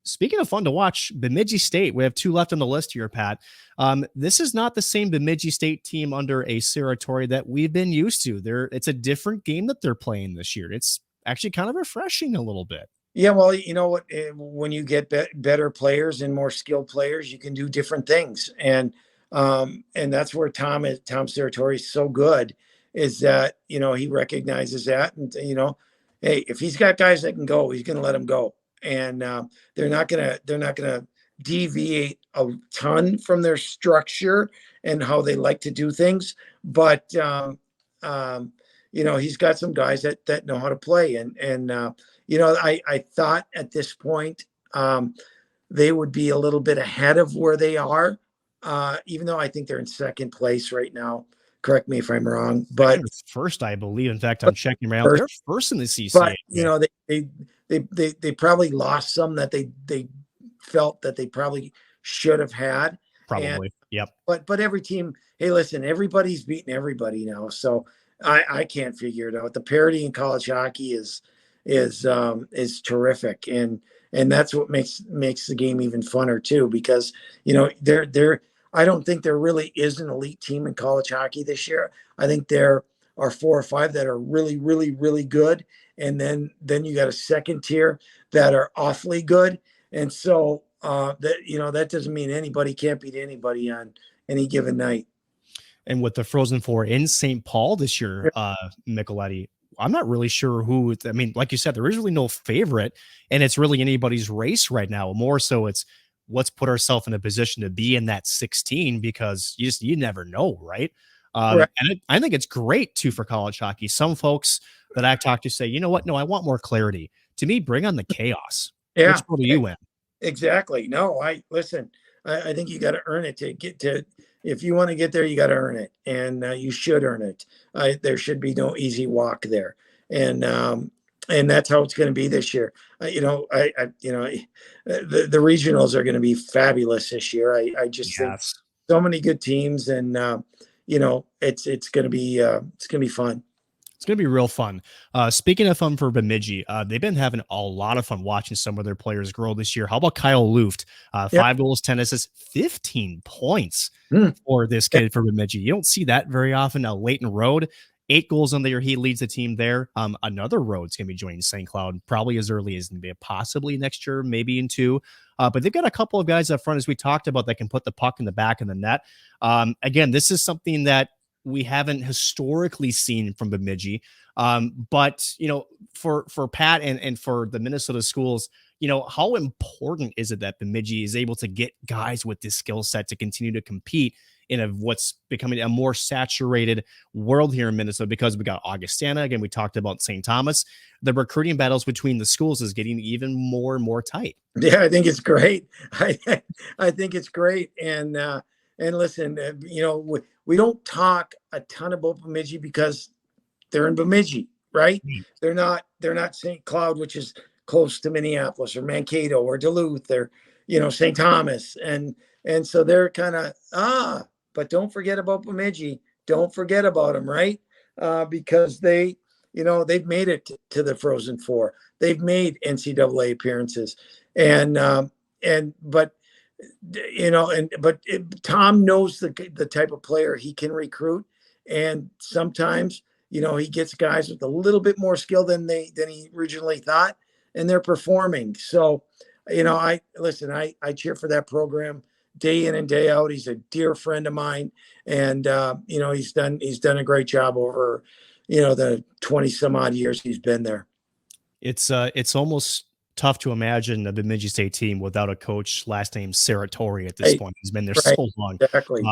Speaking of fun to watch, Bemidji State, we have two left on the list here, Pat. This is not the same Bemidji State team under a Sarah Torrey that we've been used to. It's a different game that they're playing this year. It's actually kind of refreshing a little bit. Yeah, well, you know what? When you get better players and more skilled players, you can do different things, and that's where Tom Serratori is so good. Is that he recognizes that, and hey, if he's got guys that can go, he's going to let them go, and they're not gonna deviate a ton from their structure and how they like to do things, but he's got some guys that know how to play, and I thought at this point they would be a little bit ahead of where they are, even though I think they're in second place right now. Correct me if I'm wrong, but first, I believe. In fact, I'm checking right out. They're first in the CCA. But they probably lost some that they felt that they probably should have had. Probably, yep. But every team, hey, listen, everybody's beating everybody now, so I can't figure it out. The parity in college hockey is terrific, and that's what makes the game even funner too, because I don't think there really is an elite team in college hockey this year. I think there are 4 or 5 that are really, really, really good, and then you got a second tier that are awfully good, and so that doesn't mean anybody can't beat anybody on any given night. And with the Frozen Four in St. Paul this year, Micheletti, I'm not really sure who. I mean, like you said, there is really no favorite, and it's really anybody's race right now. More so, it's let's put ourselves in a position to be in that 16, because you never know, right? And I think it's great too for college hockey. Some folks that I've talked to say, you know what? No, I want more clarity. To me, bring on the chaos. Yeah, which do you win? Exactly. No, I think you got to earn it to get to. If you want to get there, you got to earn it, and you should earn it. There should be no easy walk there, and that's how it's going to be this year. The regionals are going to be fabulous this year. I just think so many good teams, and it's going to be fun. It's going to be real fun. Speaking of fun for Bemidji, they've been having a lot of fun watching some of their players grow this year. How about Kyle Luft? 5 goals, 10 assists, 15 points for this kid for Bemidji. You don't see that very often. Now, Leighton Road, 8 goals on the year. He leads the team there. Another Road's going to be joining St. Cloud probably as early as possibly next year, maybe in 2. But they've got a couple of guys up front, as we talked about, that can put the puck in the back of the net. Again, this is something that we haven't historically seen from Bemidji. But, for Pat and for the Minnesota schools, how important is it that Bemidji is able to get guys with this skill set to continue to compete in what's becoming a more saturated world here in Minnesota? Because we got Augustana. Again, we talked about St. Thomas. The recruiting battles between the schools is getting even more and more tight. Yeah, I think it's great. I think it's great. And listen, we don't talk a ton about Bemidji because they're in Bemidji, right? They're not St. Cloud, which is close to Minneapolis, or Mankato, or Duluth. They're, St. Thomas. And so they're kind of, but don't forget about Bemidji. Don't forget about them, right? Because they've made it to the Frozen Four. They've made NCAA appearances. But Tom knows the type of player he can recruit, and sometimes he gets guys with a little bit more skill than he originally thought, and they're performing. So I cheer for that program day in and day out. He's a dear friend of mine, and he's done a great job over the 20 some odd years he's been there. It's almost tough to imagine the Bemidji State team without a coach last name Serratori at this point. He's been there so long. Exactly.